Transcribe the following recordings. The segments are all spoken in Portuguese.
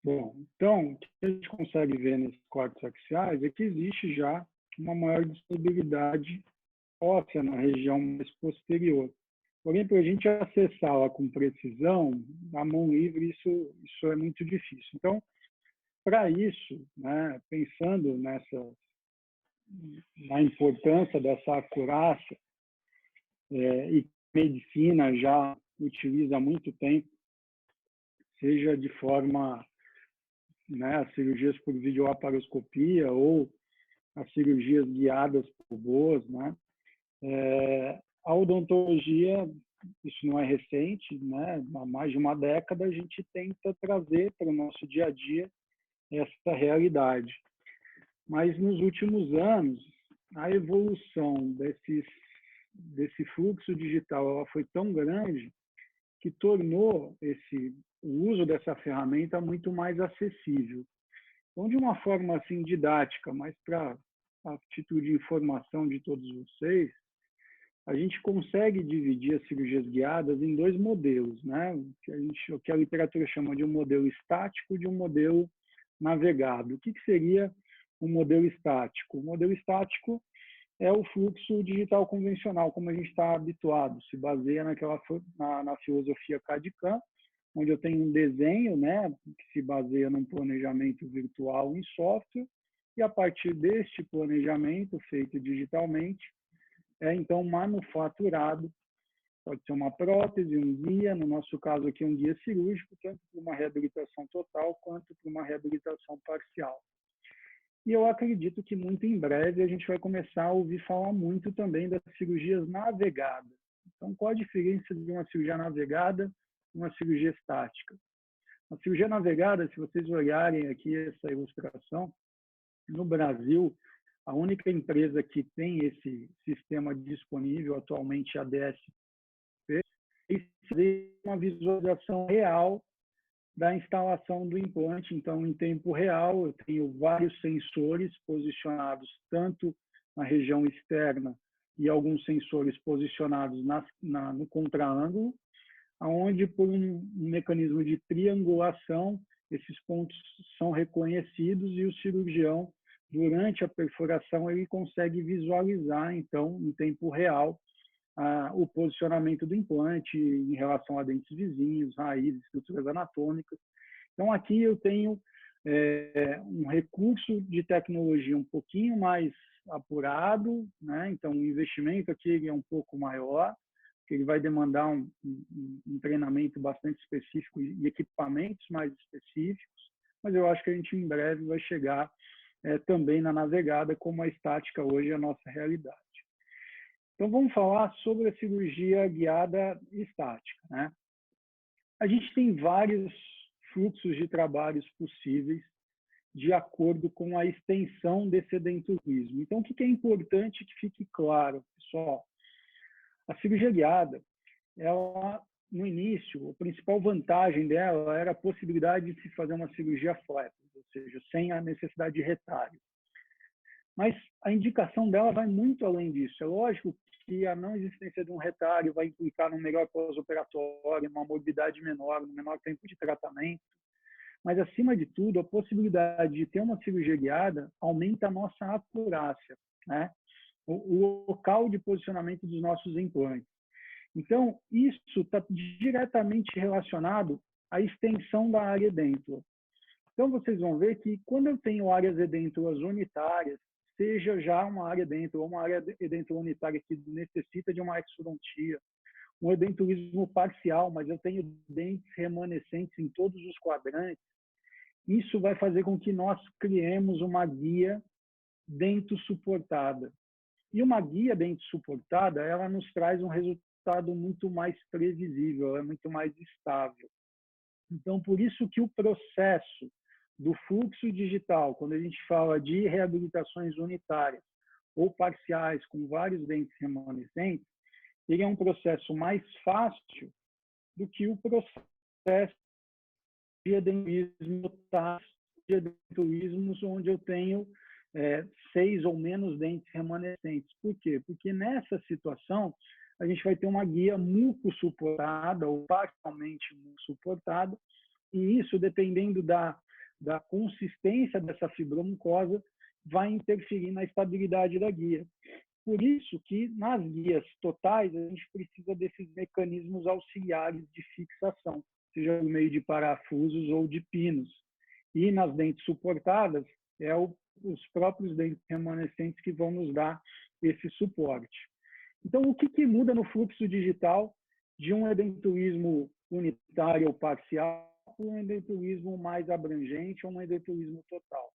Bom, então, o que a gente consegue ver nesses cortes axiais é que existe já uma maior disponibilidade óssea na região mais posterior. Porém, para a gente acessá-la com precisão, na mão livre, isso é muito difícil. Então, para isso, né, pensando na importância dessa acurácia, e que a medicina já utiliza há muito tempo, seja de forma, né, as cirurgias por videolaparoscopia ou as cirurgias guiadas por robôs, né? A odontologia, isso não é recente, né? Há mais de uma década a gente tenta trazer para o nosso dia a dia essa realidade. Mas nos últimos anos, a evolução desse fluxo digital ela foi tão grande que tornou o uso dessa ferramenta muito mais acessível. Então, de uma forma assim didática, mas para a título de informação de todos vocês, a gente consegue dividir as cirurgias guiadas em dois modelos, né? O que a literatura chama de um modelo estático e de um modelo navegado. O que seria um modelo estático? O modelo estático é o fluxo digital convencional, como a gente está habituado, se baseia na filosofia CAD/CAM, onde eu tenho um desenho, né, que se baseia num planejamento virtual em software, e a partir deste planejamento feito digitalmente, é então manufaturado, pode ser uma prótese, um guia, no nosso caso aqui um guia cirúrgico, tanto para uma reabilitação total quanto para uma reabilitação parcial. E eu acredito que muito em breve a gente vai começar a ouvir falar muito também das cirurgias navegadas. Então, qual a diferença de uma cirurgia navegada e uma cirurgia estática? A cirurgia navegada, se vocês olharem aqui essa ilustração, no Brasil, a única empresa que tem esse sistema disponível atualmente é a DSP, e fazer uma visualização real da instalação do implante. Então, em tempo real, eu tenho vários sensores posicionados tanto na região externa e alguns sensores posicionados no contraângulo, onde, por um mecanismo de triangulação, esses pontos são reconhecidos e o cirurgião, durante a perfuração, ele consegue visualizar, então, em tempo real, o posicionamento do implante em relação a dentes vizinhos, raízes, estruturas anatômicas. Então, aqui eu tenho um recurso de tecnologia um pouquinho mais apurado, né? Então, o investimento aqui é um pouco maior, que ele vai demandar um treinamento bastante específico e equipamentos mais específicos, mas eu acho que a gente em breve vai chegar também na navegada, como a estática hoje é a nossa realidade. Então, vamos falar sobre a cirurgia guiada estática, né? A gente tem vários fluxos de trabalhos possíveis de acordo com a extensão desse edenturismo. Então, o que é importante que fique claro, pessoal? A cirurgia guiada, ela, no início, a principal vantagem dela era a possibilidade de se fazer uma cirurgia flap, ou seja, sem a necessidade de retalho. Mas a indicação dela vai muito além disso. É lógico que a não existência de um retalho vai implicar num melhor pós-operatório, numa morbidade menor, num menor tempo de tratamento. Mas, acima de tudo, a possibilidade de ter uma cirurgia guiada aumenta a nossa acurácia, né? O local de posicionamento dos nossos implantes. Então, isso está diretamente relacionado à extensão da área edêntula. Então, vocês vão ver que quando eu tenho áreas edêntulas unitárias, seja já uma área edêntula ou uma área edêntula unitária que necessita de uma exodontia, um edentulismo parcial, mas eu tenho dentes remanescentes em todos os quadrantes, isso vai fazer com que nós criemos uma guia dento-suportada. E uma guia dento-suportada, ela nos traz um resultado muito mais previsível, é muito mais estável. Então, por isso que o processo do fluxo digital, quando a gente fala de reabilitações unitárias ou parciais com vários dentes remanescentes, ele é um processo mais fácil do que o processo de edentulismos onde eu tenho 6 ou menos dentes remanescentes. Por quê? Porque nessa situação a gente vai ter uma guia muco-suportada ou parcialmente muco-suportada, e isso, dependendo da da consistência dessa fibromucosa vai interferir na estabilidade da guia. Por isso que nas guias totais a gente precisa desses mecanismos auxiliares de fixação, seja por meio de parafusos ou de pinos. E nas dentes suportadas, os próprios dentes remanescentes que vão nos dar esse suporte. Então, o que muda no fluxo digital de um edentulismo unitário ou parcial para um edentulismo mais abrangente ou um edentulismo total?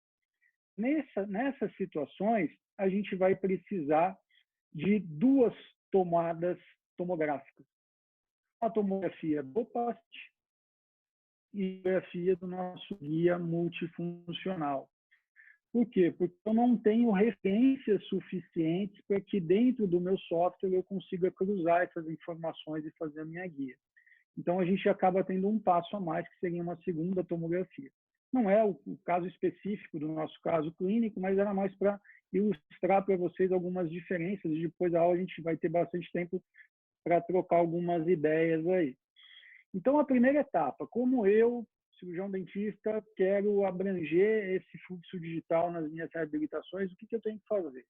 Nessas situações, a gente vai precisar de duas tomadas tomográficas. A tomografia do paciente e a tomografia do nosso guia multifuncional. Por quê? Porque eu não tenho referências suficientes para que dentro do meu software eu consiga cruzar essas informações e fazer a minha guia. Então, a gente acaba tendo um passo a mais, que seria uma segunda tomografia. Não é o caso específico do nosso caso clínico, mas era mais para ilustrar para vocês algumas diferenças. E depois da aula a gente vai ter bastante tempo para trocar algumas ideias aí. Então, a primeira etapa, como eu, cirurgião dentista, quero abranger esse fluxo digital nas minhas reabilitações, o que eu tenho que fazer?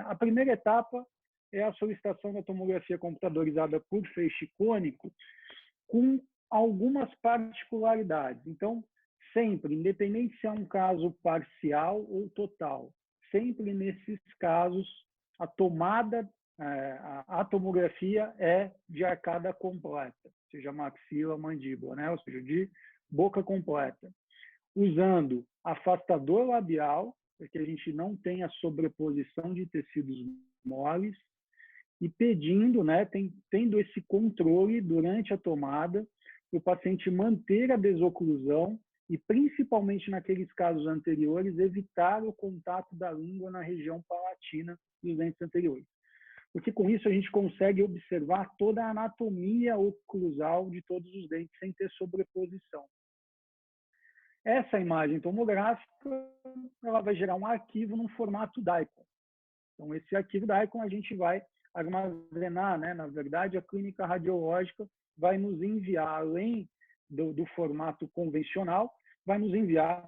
A primeira etapa é a solicitação da tomografia computadorizada por feixe cônico, com algumas particularidades. Então, sempre, independente se é um caso parcial ou total, sempre nesses casos, a tomada, a tomografia é de arcada completa, seja maxila, mandíbula, né? Ou seja, de boca completa, usando afastador labial, para que a gente não tenha sobreposição de tecidos moles, e pedindo, né, tendo esse controle durante a tomada, para o paciente manter a desoclusão e, principalmente naqueles casos anteriores, evitar o contato da língua na região palatina dos dentes anteriores. Porque com isso a gente consegue observar toda a anatomia oclusal de todos os dentes sem ter sobreposição. Essa imagem tomográfica ela vai gerar um arquivo num formato DICOM. Então, esse arquivo DICOM a gente vai armazenar, né? Na verdade, a clínica radiológica vai nos enviar, além do formato convencional, vai nos enviar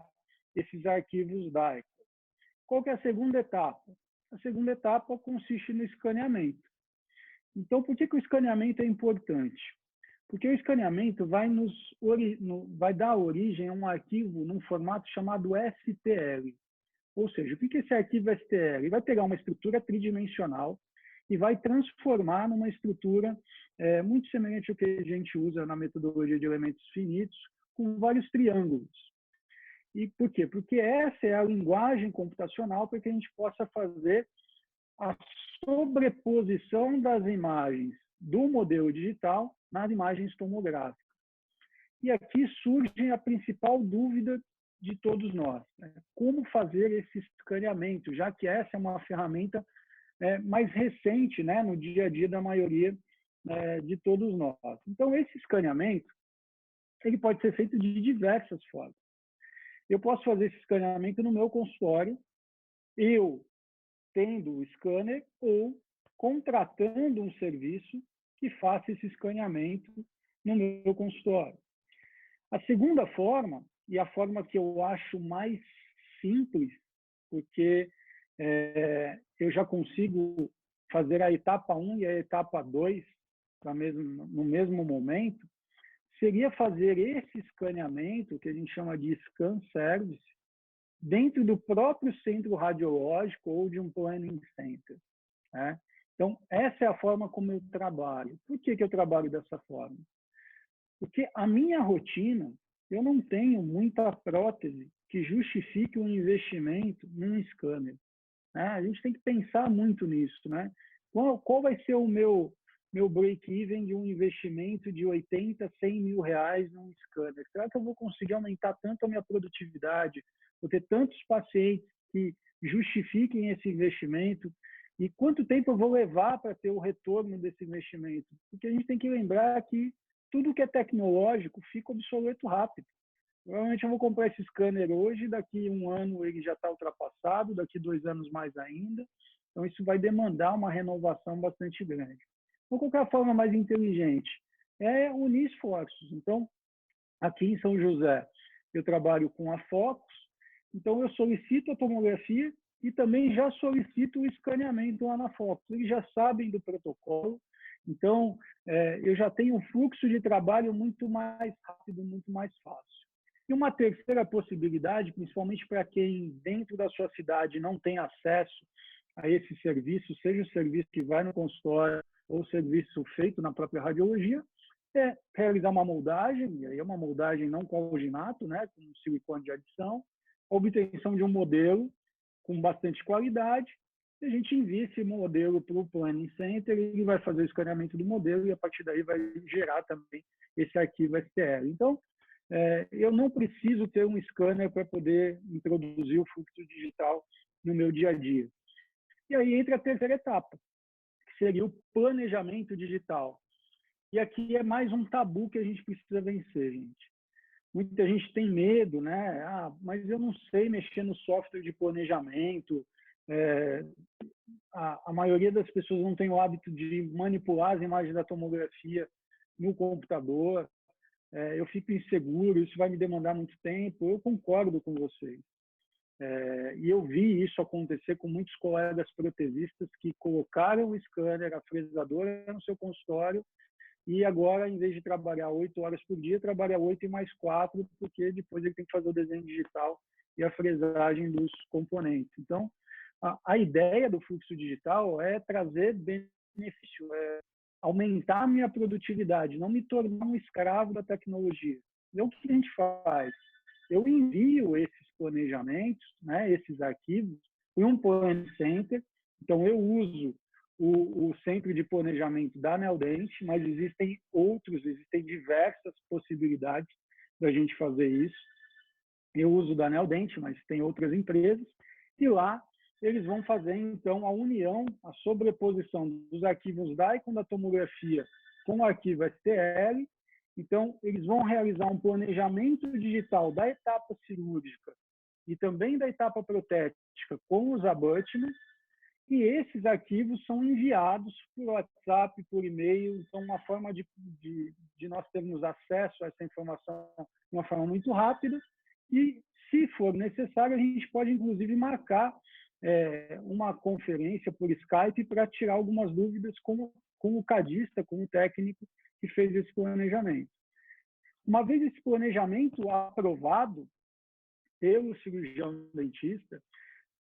esses arquivos DICOM. Qual que é a segunda etapa? A segunda etapa consiste no escaneamento. Então, por que o escaneamento é importante? Porque o escaneamento vai dar origem a um arquivo num formato chamado STL. Ou seja, o que é esse arquivo STL? Ele vai pegar uma estrutura tridimensional e vai transformar numa estrutura muito semelhante ao que a gente usa na metodologia de elementos finitos, com vários triângulos. E por quê? Porque essa é a linguagem computacional para que a gente possa fazer a sobreposição das imagens do modelo digital nas imagens tomográficas. E aqui surge a principal dúvida de todos nós, né? Como fazer esse escaneamento, já que essa é uma ferramenta mais recente, né, no dia a dia da maioria de todos nós. Então, esse escaneamento ele pode ser feito de diversas formas. Eu posso fazer esse escaneamento no meu consultório, eu tendo o scanner ou contratando um serviço que faça esse escaneamento no meu consultório. A segunda forma, e a forma que eu acho mais simples, porque eu já consigo fazer a etapa 1 e a etapa 2 no mesmo momento, seria fazer esse escaneamento, que a gente chama de scan service, dentro do próprio centro radiológico ou de um planning center, né? Então, essa é a forma como eu trabalho. Por que eu trabalho dessa forma? Porque a minha rotina, eu não tenho muita prótese que justifique um investimento num scanner, né? A gente tem que pensar muito nisso, né? Qual vai ser o meu break-even de um investimento de 80, 100 mil reais num scanner? Será que eu vou conseguir aumentar tanto a minha produtividade, vou ter tantos pacientes que justifiquem esse investimento? E quanto tempo eu vou levar para ter o retorno desse investimento? Porque a gente tem que lembrar que tudo que é tecnológico fica obsoleto rápido. Provavelmente eu vou comprar esse scanner hoje, daqui um ano ele já está ultrapassado, daqui 2 anos mais ainda. Então, isso vai demandar uma renovação bastante grande. Então, qual é a forma mais inteligente? É unir esforços. Então, aqui em São José, eu trabalho com a Focus, então eu solicito a tomografia e também já solicito o escaneamento lá na Focus. Eles já sabem do protocolo, então eu já tenho um fluxo de trabalho muito mais rápido, muito mais fácil. E uma terceira possibilidade, principalmente para quem dentro da sua cidade não tem acesso a esse serviço, seja o serviço que vai no consultório ou o serviço feito na própria radiologia, é realizar uma moldagem, e aí é uma moldagem não com alginato, né, com silicone de adição, a obtenção de um modelo com bastante qualidade, e a gente envia esse modelo para o Planning Center, ele vai fazer o escaneamento do modelo e a partir daí vai gerar também esse arquivo STL. Então, eu não preciso ter um scanner para poder introduzir o fluxo digital no meu dia a dia. E aí entra a terceira etapa, que seria o planejamento digital. E aqui é mais um tabu que a gente precisa vencer, gente. Muita gente tem medo, né? Mas eu não sei mexer no software de planejamento. A maioria das pessoas não tem o hábito de manipular as imagens da tomografia no computador. Eu fico inseguro, isso vai me demandar muito tempo. Eu concordo com vocês. E eu vi isso acontecer com muitos colegas protesistas que colocaram o scanner, a fresadora no seu consultório e agora, em vez de trabalhar 8 horas por dia, trabalha 8 e mais 4, porque depois ele tem que fazer o desenho digital e a fresagem dos componentes. Então, a ideia do fluxo digital é trazer benefício, aumentar a minha produtividade, não me tornar um escravo da tecnologia. Então, o que a gente faz? Eu envio esses planejamentos, né, esses arquivos, para um Planning Center. Então, eu uso o centro de planejamento da Neodente, mas existem diversas possibilidades da gente fazer isso. Eu uso da Neodente, mas tem outras empresas, e lá eles vão fazer, então, a união, a sobreposição dos arquivos DICOM da tomografia com o arquivo STL. Então, eles vão realizar um planejamento digital da etapa cirúrgica e também da etapa protética com os abutments, e esses arquivos são enviados por WhatsApp, por e-mail. Então, uma forma de nós termos acesso a essa informação de uma forma muito rápida. E, se for necessário, a gente pode, inclusive, marcar uma conferência por Skype para tirar algumas dúvidas com o cadista, com o técnico que fez esse planejamento. Uma vez esse planejamento aprovado pelo cirurgião dentista,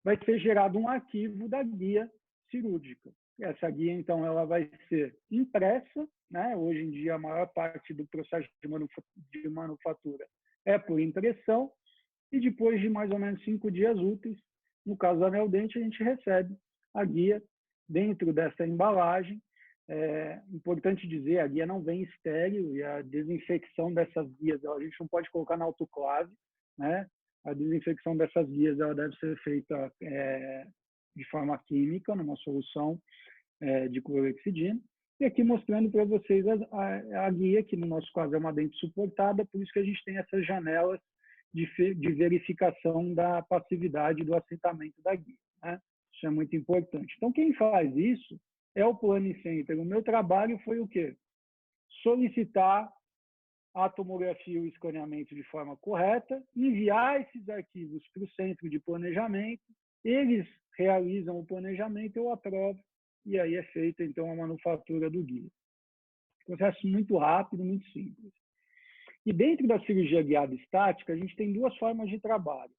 vai ser gerado um arquivo da guia cirúrgica. Essa guia, então, ela vai ser impressa, né? Hoje em dia, a maior parte do processo de manufatura é por impressão, e depois de mais ou menos 5 dias úteis, no caso da Neodente, a gente recebe a guia dentro dessa embalagem. É importante dizer, a guia não vem estéril e a desinfecção dessas guias, a gente não pode colocar na autoclave, né? A desinfecção dessas guias ela deve ser feita de forma química, numa solução de clorexidina. E aqui mostrando para vocês a guia, que no nosso caso é uma dente suportada, por isso que a gente tem essas janelas de verificação da passividade do assentamento da guia, né? Isso é muito importante. Então, quem faz isso é o Planning Center. O meu trabalho foi o quê? Solicitar a tomografia e o escaneamento de forma correta, enviar esses arquivos para o centro de planejamento, eles realizam o planejamento, eu aprovo, e aí é feita, então, a manufatura do guia. Processo muito rápido, muito simples. E dentro da cirurgia guiada estática, a gente tem 2 formas de trabalho.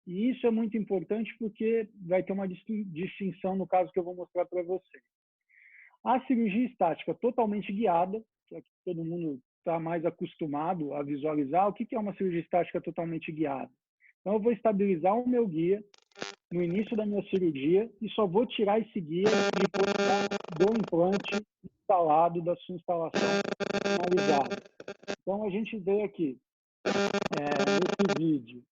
E isso é muito importante porque vai ter uma distinção no caso que eu vou mostrar para vocês. A cirurgia estática totalmente guiada, que é que todo mundo está mais acostumado a visualizar. O que é uma cirurgia estática totalmente guiada? Então, eu vou estabilizar o meu guia no início da minha cirurgia e só vou tirar esse guia depois do implante instalado, da sua instalação finalizada. Então, a gente vê aqui, nesse vídeo,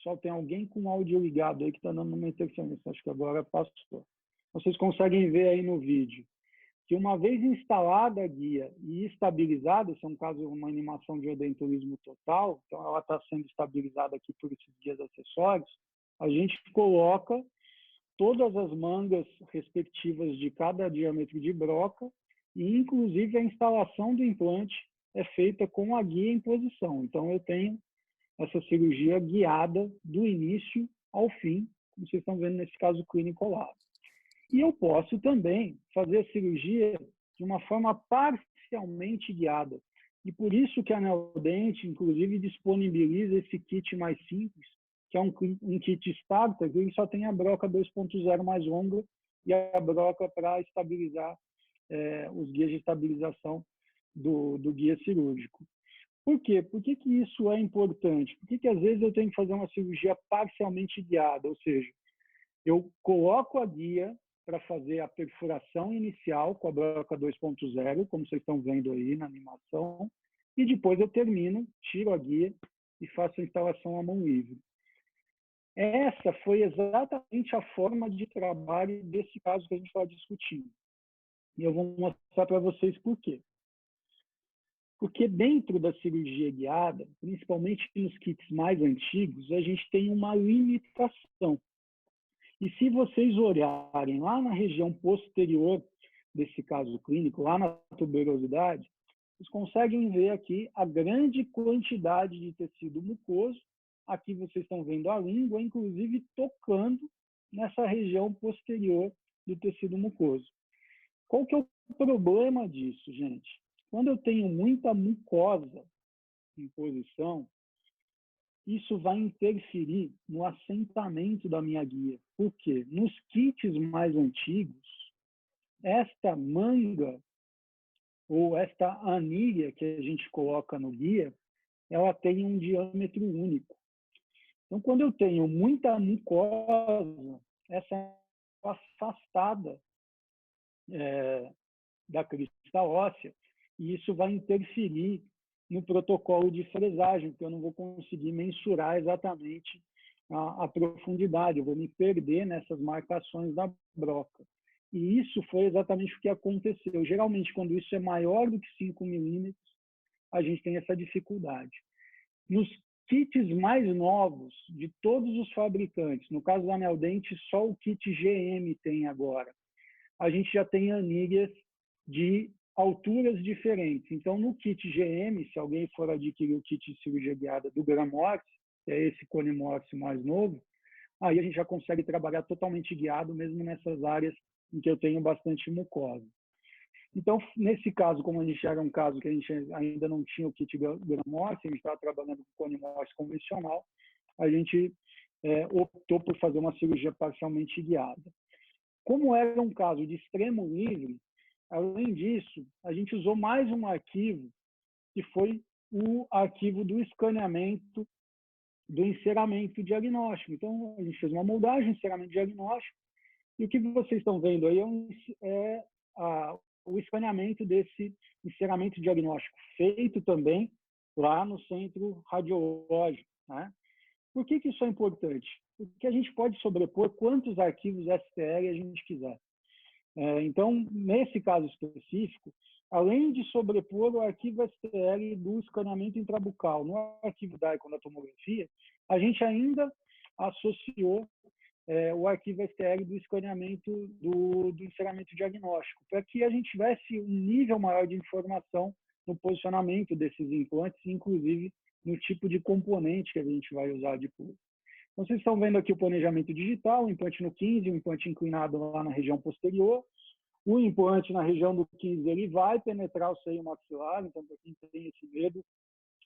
só tem alguém com áudio ligado aí que está dando uma interferência, acho que agora passou. Vocês conseguem ver aí no vídeo que uma vez instalada a guia e estabilizada, se é um caso de uma animação de odenturismo total, então ela está sendo estabilizada aqui por esses guias acessórios, a gente coloca todas as mangas respectivas de cada diâmetro de broca e, inclusive, a instalação do implante é feita com a guia em posição. Então, eu tenho essa cirurgia guiada do início ao fim, como vocês estão vendo nesse caso clínico lá. E eu posso também fazer a cirurgia de uma forma parcialmente guiada. E por isso que a Neodent, inclusive, disponibiliza esse kit mais simples, que é um kit starter, que ele só tem a broca 2.0 mais longa e a broca para estabilizar os guias de estabilização do guia cirúrgico. Por quê? Por que isso é importante? Por que às vezes eu tenho que fazer uma cirurgia parcialmente guiada? Ou seja, eu coloco a guia para fazer a perfuração inicial com a broca 2.0, como vocês estão vendo aí na animação, e depois eu termino, tiro a guia e faço a instalação à mão livre. Essa foi exatamente a forma de trabalho desse caso que a gente está discutindo. E eu vou mostrar para vocês por quê. Porque dentro da cirurgia guiada, principalmente nos kits mais antigos, a gente tem uma limitação. E se vocês olharem lá na região posterior desse caso clínico, lá na tuberosidade, vocês conseguem ver aqui a grande quantidade de tecido mucoso. Aqui vocês estão vendo a língua, inclusive tocando nessa região posterior do tecido mucoso. Qual que é o problema disso, gente? Quando eu tenho muita mucosa em posição, isso vai interferir no assentamento da minha guia. Por quê? Nos kits mais antigos, esta manga ou esta anilha que a gente coloca no guia, ela tem um diâmetro único. Então, quando eu tenho muita mucosa, essa é afastada da crista óssea, e isso vai interferir no protocolo de fresagem, porque eu não vou conseguir mensurar exatamente a profundidade, eu vou me perder nessas marcações da broca. E isso foi exatamente o que aconteceu. Geralmente, quando isso é maior do que 5 milímetros, a gente tem essa dificuldade. Nos kits mais novos de todos os fabricantes, no caso da Neodent, só o kit GM tem agora, a gente já tem anilhas de alturas diferentes. Então, no kit GM, se alguém for adquirir o kit de cirurgia guiada do Gramorce, que é esse Conimorce mais novo, aí a gente já consegue trabalhar totalmente guiado, mesmo nessas áreas em que eu tenho bastante mucosa. Então, nesse caso, como a gente era um caso que a gente ainda não tinha o kit Gramorce, a gente estava trabalhando com Conimorce convencional, a gente optou por fazer uma cirurgia parcialmente guiada. Como era um caso de extremo livre, além disso, a gente usou mais um arquivo, que foi o arquivo do escaneamento do enceramento diagnóstico. Então, a gente fez uma moldagem, enceramento diagnóstico, e o que vocês estão vendo aí o escaneamento desse enceramento diagnóstico, feito também lá no centro radiológico. Né? Por que isso é importante? Porque a gente pode sobrepor quantos arquivos STL a gente quiser. Então, nesse caso específico, além de sobrepor o arquivo STL do escaneamento intrabucal no arquivo DICOM da tomografia, a gente ainda associou o arquivo STL do escaneamento do enceramento diagnóstico, para que a gente tivesse um nível maior de informação no posicionamento desses implantes, inclusive no tipo de componente que a gente vai usar depois. Então, vocês estão vendo aqui o planejamento digital, o implante no 15, o implante inclinado lá na região posterior. O implante na região do 15, ele vai penetrar o seio maxilar, então, para quem tem esse medo,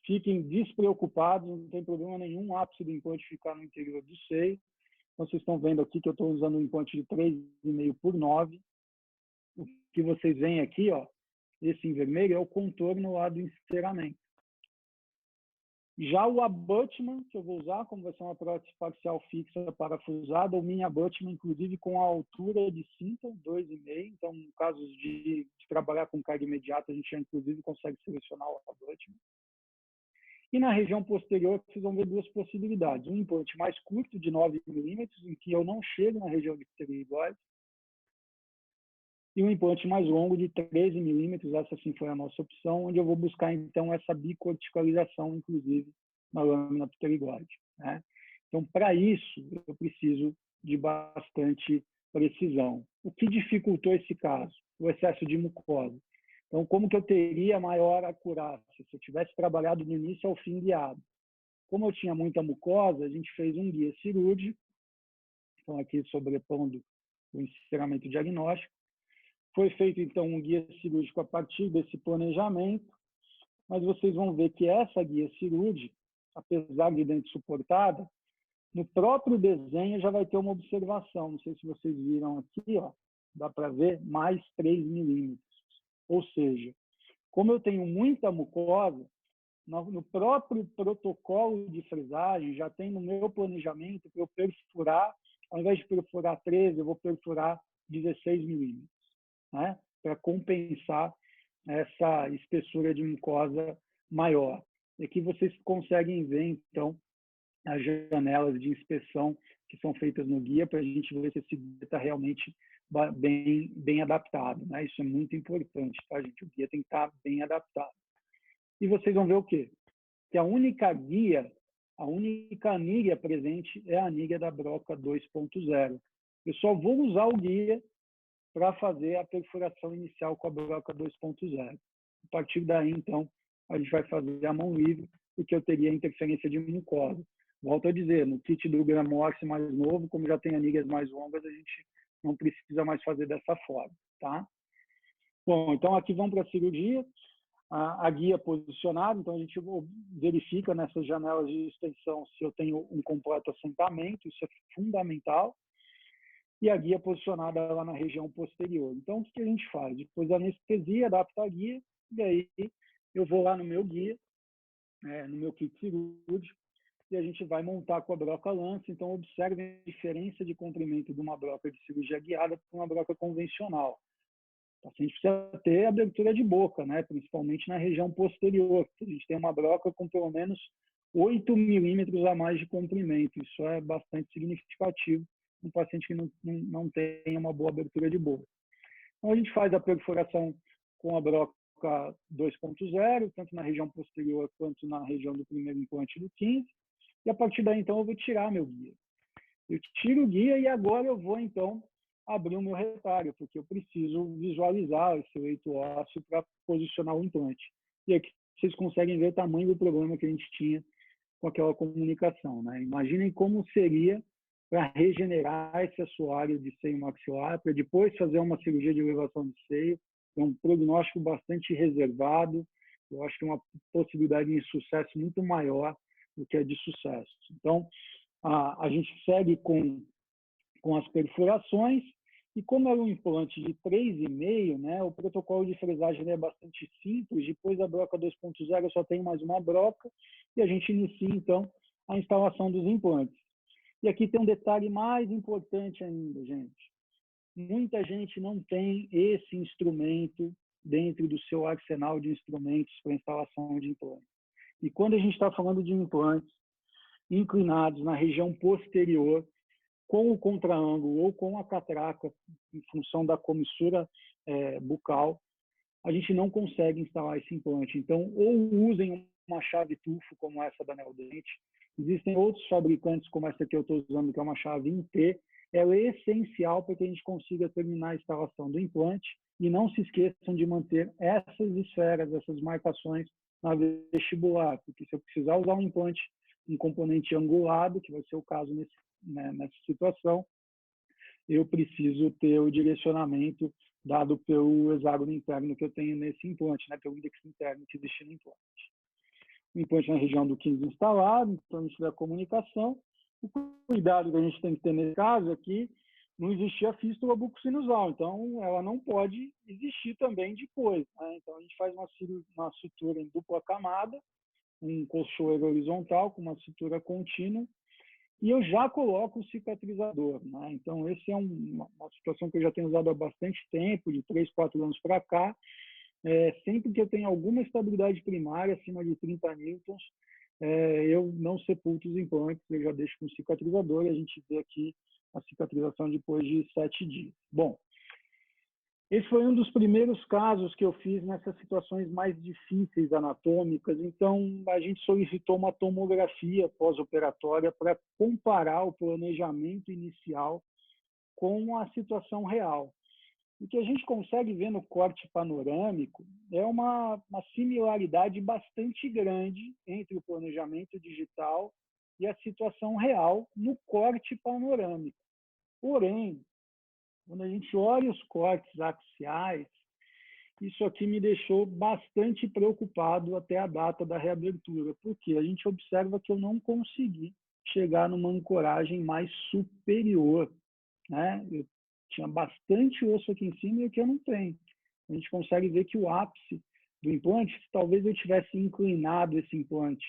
fiquem despreocupados, não tem problema nenhum o ápice do implante ficar no interior do seio. Então, vocês estão vendo aqui que eu estou usando um implante de 3,5 por 9. O que vocês veem aqui, ó, esse em vermelho, é o contorno lá do enceramento. Já o abutment, que eu vou usar, como vai ser uma prótese parcial fixa parafusada, o mini abutment, inclusive com a altura de cinta, 2,5. Então, em casos de trabalhar com carga imediata, a gente já, inclusive, consegue selecionar o abutment. E na região posterior, vocês vão ver duas possibilidades. Um implante mais curto, de 9 milímetros, em que eu não chego na região de pterigoide, e um implante mais longo de 13 milímetros, essa sim foi a nossa opção, onde eu vou buscar, então, essa bicorticalização, inclusive, na lâmina pterigoide. Né? Então, para isso, eu preciso de bastante precisão. O que dificultou esse caso? O excesso de mucosa. Então, como que eu teria maior acurácia se eu tivesse trabalhado do início ao fim guiado? Como eu tinha muita mucosa, a gente fez um guia cirúrgico, então aqui sobrepondo o encerramento diagnóstico. Foi feito, então, um guia cirúrgico a partir desse planejamento, mas vocês vão ver que essa guia cirúrgica, apesar de dente suportada, no próprio desenho já vai ter uma observação. Não sei se vocês viram aqui, ó, dá para ver, mais 3 milímetros. Ou seja, como eu tenho muita mucosa, no próprio protocolo de fresagem, já tem no meu planejamento para eu perfurar, ao invés de perfurar 13, eu vou perfurar 16 milímetros, né? Para compensar essa espessura de mucosa maior. E aqui vocês conseguem ver, então, as janelas de inspeção que são feitas no guia para a gente ver se esse guia está realmente bem adaptado, né? Isso é muito importante, tá, gente? O guia tem que estar bem adaptado. E vocês vão ver o quê? Que a única anilha presente é a anilha da broca 2.0. Eu só vou usar o guia para fazer a perfuração inicial com a broca 2.0. A partir daí, então, a gente vai fazer a mão livre, porque eu teria interferência de mucosa. Volto a dizer, no kit do Gramorce mais novo, como já tem anilhas mais longas, a gente não precisa mais fazer dessa forma, tá? Bom, então aqui vamos para a cirurgia. A guia posicionada, então a gente verifica nessas janelas de extensão se eu tenho um completo assentamento, isso é fundamental. E a guia posicionada lá na região posterior. Então, o que a gente faz? Depois da anestesia, adapta a guia, e aí eu vou lá no meu guia, no meu kit cirúrgico, e a gente vai montar com a broca lance. Então, observe a diferença de comprimento de uma broca de cirurgia guiada para uma broca convencional. O paciente precisa ter abertura de boca, né? Principalmente na região posterior, porque a gente tem uma broca com pelo menos 8 milímetros a mais de comprimento. Isso é bastante significativo um paciente que não tem uma boa abertura de boca. Então, a gente faz a perfuração com a broca 2.0, tanto na região posterior quanto na região do primeiro implante do 15, e a partir daí, então, eu vou tirar meu guia. Eu tiro o guia e agora eu vou, então, abrir o meu retalho, porque eu preciso visualizar esse leito ósseo para posicionar o implante. E aqui vocês conseguem ver o tamanho do problema que a gente tinha com aquela comunicação, né? Imaginem como seria para regenerar esse assoalho de seio maxilar, para depois fazer uma cirurgia de elevação de seio. É um prognóstico bastante reservado. Eu acho que é uma possibilidade de sucesso muito maior do que a de sucesso. Então, a gente segue com as perfurações, e como é um implante de 3,5, né, o protocolo de fresagem é bastante simples. Depois da broca 2.0, eu só tenho mais uma broca, e a gente inicia, então, a instalação dos implantes. E aqui tem um detalhe mais importante ainda, gente. Muita gente não tem esse instrumento dentro do seu arsenal de instrumentos para instalação de implantes. E quando a gente está falando de implantes inclinados na região posterior, com o contraângulo ou com a catraca, em função da comissura bucal, a gente não consegue instalar esse implante. Então, ou usem uma chave tufo, como essa da Neodente. Existem outros fabricantes, como essa que eu estou usando, que é uma chave em T. Ela é essencial para que a gente consiga terminar a instalação do implante. E não se esqueçam de manter essas esferas, essas marcações na vestibular, porque se eu precisar usar um implante, um componente angulado, que vai ser o caso nessa situação, eu preciso ter o direcionamento dado pelo hexágono interno que eu tenho nesse implante, né, pelo índice interno que existe no implante. O implante na região do 15 instalado, então a gente vê a comunicação. O cuidado que a gente tem que ter nesse caso é que não existia fístula bucosinusal, então ela não pode existir também depois, né? Então a gente faz uma sutura em dupla camada, um colchoeiro horizontal com uma sutura contínua, e eu já coloco o cicatrizador, né? Então, essa é uma situação que eu já tenho usado há bastante tempo, de 3, 4 anos para cá. Sempre que eu tenho alguma estabilidade primária, acima de 30 newtons, eu não sepulto os implantes, eu já deixo com o cicatrizador, e a gente vê aqui a cicatrização depois de 7 dias. Bom, esse foi um dos primeiros casos que eu fiz nessas situações mais difíceis anatômicas. Então, a gente solicitou uma tomografia pós-operatória para comparar o planejamento inicial com a situação real. O que a gente consegue ver no corte panorâmico é uma similaridade bastante grande entre o planejamento digital e a situação real no corte panorâmico. Porém, quando a gente olha os cortes axiais, isso aqui me deixou bastante preocupado até a data da reabertura, porque a gente observa que eu não consegui chegar numa ancoragem mais superior, né? Eu tinha bastante osso aqui em cima e aqui eu não tenho. A gente consegue ver que o ápice do implante, se talvez eu tivesse inclinado esse implante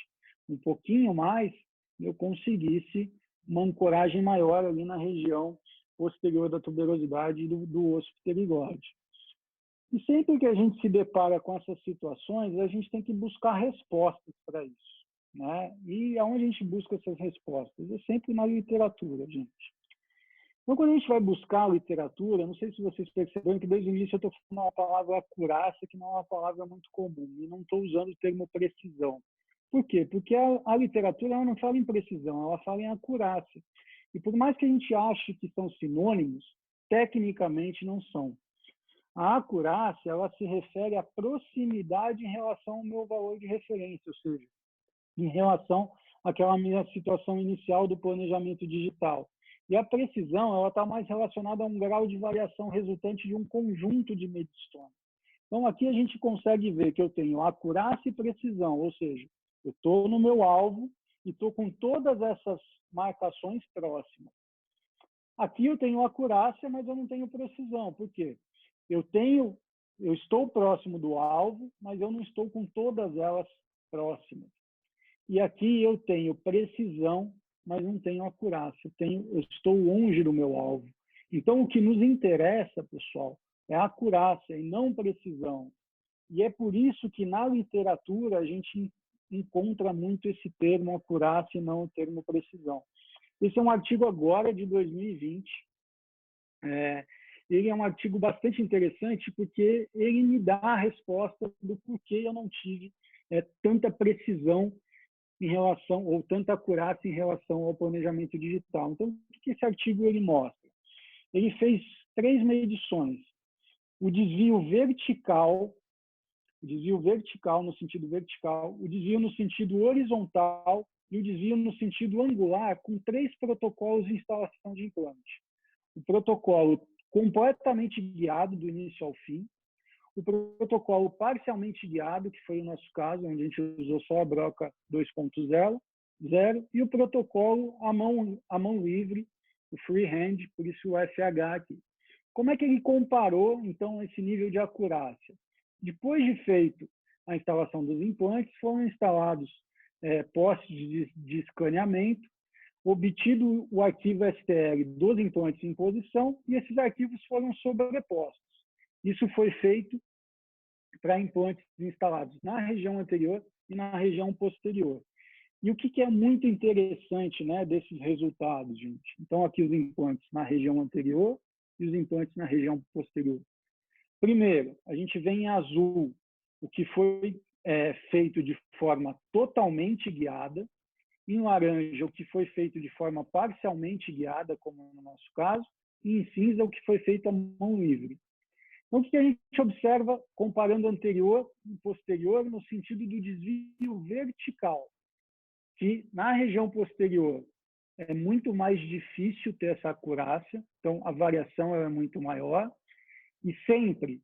um pouquinho mais, eu conseguisse uma ancoragem maior ali na região posterior da tuberosidade e do osso pterigóide. E sempre que a gente se depara com essas situações, a gente tem que buscar respostas para isso, né? E aonde a gente busca essas respostas? É sempre na literatura, gente. Então, quando a gente vai buscar a literatura, não sei se vocês perceberam que desde o início eu estou falando uma palavra acurácia, que não é uma palavra muito comum, e não estou usando o termo precisão. Por quê? Porque a literatura ela não fala em precisão, ela fala em acurácia. E por mais que a gente ache que são sinônimos, tecnicamente não são. A acurácia ela se refere à proximidade em relação ao meu valor de referência, ou seja, em relação àquela minha situação inicial do planejamento digital. E a precisão ela está mais relacionada a um grau de variação resultante de um conjunto de medições. Então, aqui a gente consegue ver que eu tenho acurácia e precisão, ou seja, eu estou no meu alvo e estou com todas essas marcações próximas. Aqui eu tenho acurácia, mas eu não tenho precisão. Por quê? Eu estou próximo do alvo, mas eu não estou com todas elas próximas. E aqui eu tenho precisão, mas não tenho acurácia. Eu estou longe do meu alvo. Então, o que nos interessa, pessoal, é a acurácia e não precisão. E é por isso que na literatura a gente encontra muito esse termo acurácia e não o termo precisão. Esse é um artigo agora de 2020. Ele é um artigo bastante interessante porque ele me dá a resposta do porquê eu não tive tanta precisão em relação, ou tanta acurácia em relação ao planejamento digital. Então, o que esse artigo ele mostra? Ele fez 3 medições. O desvio vertical no sentido vertical, o desvio no sentido horizontal e o desvio no sentido angular, com 3 protocolos de instalação de implante. O protocolo completamente guiado do início ao fim, o protocolo parcialmente guiado, que foi o nosso caso, onde a gente usou só a broca 2.0, e o protocolo à mão livre, o freehand, por isso o FH aqui. Como é que ele comparou, então, esse nível de acurácia? Depois de feito a instalação dos implantes, foram instalados postes de escaneamento, obtido o arquivo STL dos implantes em posição, e esses arquivos foram sobrepostos. Isso foi feito para implantes instalados na região anterior e na região posterior. E o que é muito interessante, né, desses resultados, gente? Então, aqui os implantes na região anterior e os implantes na região posterior. Primeiro, a gente vê em azul o que foi feito de forma totalmente guiada, em laranja o que foi feito de forma parcialmente guiada, como no nosso caso, e em cinza o que foi feito à mão livre. Então, o que a gente observa comparando anterior e posterior no sentido do desvio vertical, que na região posterior é muito mais difícil ter essa acurácia, então a variação é muito maior, e sempre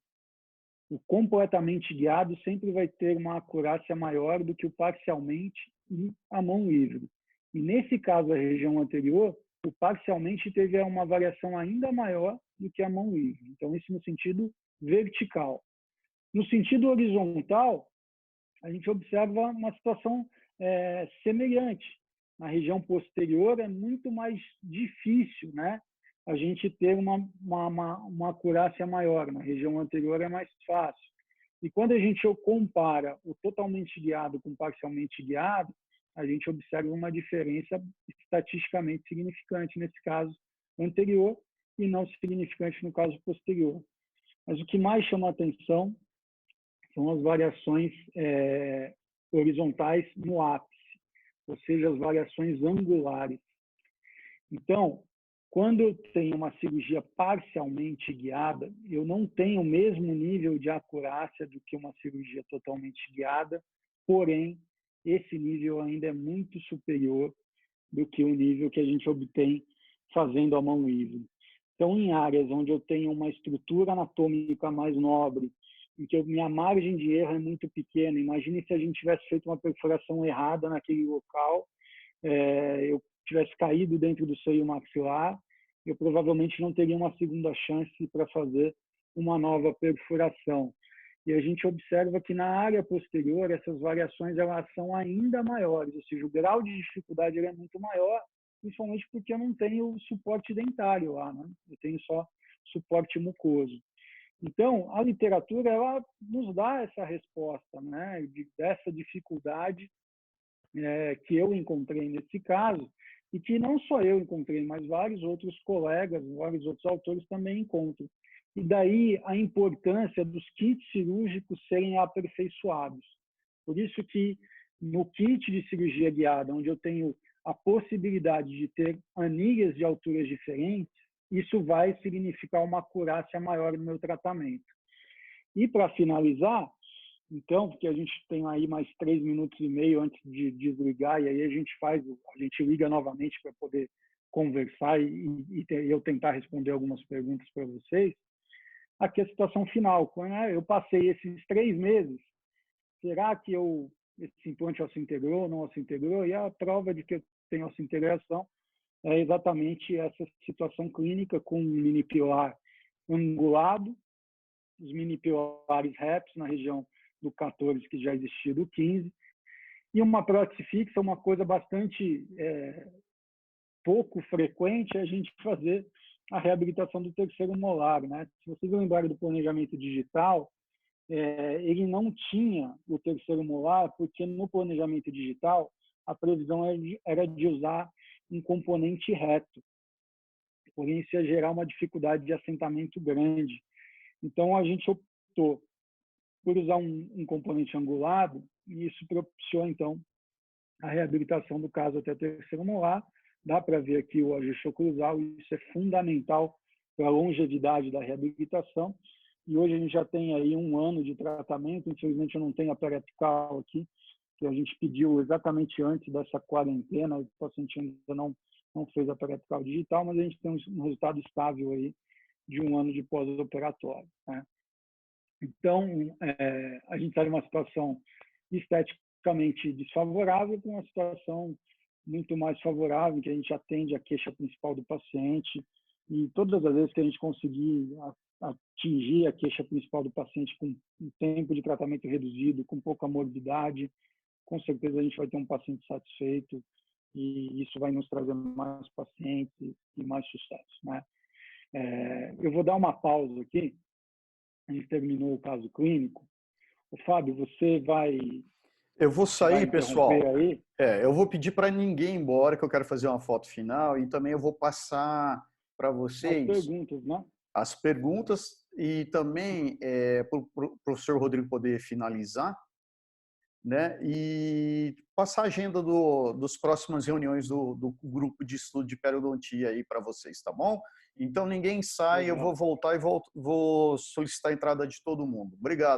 o completamente guiado sempre vai ter uma acurácia maior do que o parcialmente e a mão livre. E nesse caso, a região anterior, o parcialmente teve uma variação ainda maior do que a mão livre. Então, isso no sentido vertical. No sentido horizontal, a gente observa uma situação semelhante. Na região posterior é muito mais difícil, né, a gente ter uma acurácia maior. Na região anterior é mais fácil. E quando a gente compara o totalmente guiado com o parcialmente guiado, a gente observa uma diferença estatisticamente significante nesse caso anterior e não significante no caso posterior. Mas o que mais chama a atenção são as variações horizontais no ápice, ou seja, as variações angulares. Então, Quando eu tenho uma cirurgia parcialmente guiada, eu não tenho o mesmo nível de acurácia do que uma cirurgia totalmente guiada, porém, esse nível ainda é muito superior do que o nível que a gente obtém fazendo a mão livre. Então, em áreas onde eu tenho uma estrutura anatômica mais nobre, em que minha margem de erro é muito pequena, imagine se a gente tivesse feito uma perfuração errada naquele local, eu tivesse caído dentro do seio maxilar, eu provavelmente não teria uma segunda chance para fazer uma nova perfuração. E a gente observa que na área posterior essas variações elas são ainda maiores, ou seja, o grau de dificuldade é muito maior, principalmente porque eu não tenho suporte dentário lá, né? Eu tenho só suporte mucoso. Então, a literatura ela nos dá essa resposta, né, dessa dificuldade que eu encontrei nesse caso, e que não só eu encontrei, mas vários outros colegas, vários outros autores também encontram. E daí a importância dos kits cirúrgicos serem aperfeiçoados. Por isso que no kit de cirurgia guiada, onde eu tenho a possibilidade de ter anilhas de alturas diferentes, isso vai significar uma acurácia maior no meu tratamento. E para finalizar, então, porque a gente tem aí mais 3 minutos e meio antes de desligar, e aí a gente liga novamente para poder conversar e eu tentar responder algumas perguntas para vocês. Aqui a situação final, né? Eu passei esses 3 meses, será que esse implante osseointegrou, não osseointegrou? E a prova de que eu tenho osseointegração é exatamente essa situação clínica com um mini pilar angulado, os mini pilares retos na região do 14, que já existia do 15, e uma prótese fixa, uma coisa bastante pouco frequente, é a gente fazer a reabilitação do terceiro molar, né? Se vocês lembrarem do planejamento digital, ele não tinha o terceiro molar, porque no planejamento digital a previsão era de usar um componente reto, porém isso ia gerar uma dificuldade de assentamento grande. Então a gente optou por usar um componente angulado, e isso propiciou então a reabilitação do caso até terceiro molar. Dá para ver aqui o ajuste oclusal, isso é fundamental para a longevidade da reabilitação. E hoje a gente já tem aí 1 ano de tratamento, infelizmente eu não tenho a periapical aqui, que a gente pediu exatamente antes dessa quarentena, o paciente ainda não fez a periapical digital, mas a gente tem um resultado estável aí de 1 ano de pós-operatório, né? Então, a gente está em uma situação esteticamente desfavorável com uma situação muito mais favorável, que a gente atende a queixa principal do paciente, e todas as vezes que a gente conseguir atingir a queixa principal do paciente com um tempo de tratamento reduzido, com pouca morbidade, com certeza a gente vai ter um paciente satisfeito, e isso vai nos trazer mais pacientes e mais sucesso, né? Eu vou dar uma pausa aqui. A gente terminou o caso clínico. O Fábio, você vai Eu vou sair, interromper pessoal. aí? Eu vou pedir para ninguém ir embora, que eu quero fazer uma foto final, e também eu vou passar para As vocês perguntas, né? as perguntas e também para o professor Rodrigo poder finalizar, né? E passar a agenda dos próximas reuniões do grupo de estudo de periodontia aí para vocês, tá bom? Então ninguém sai, eu vou voltar e vou solicitar a entrada de todo mundo. Obrigado.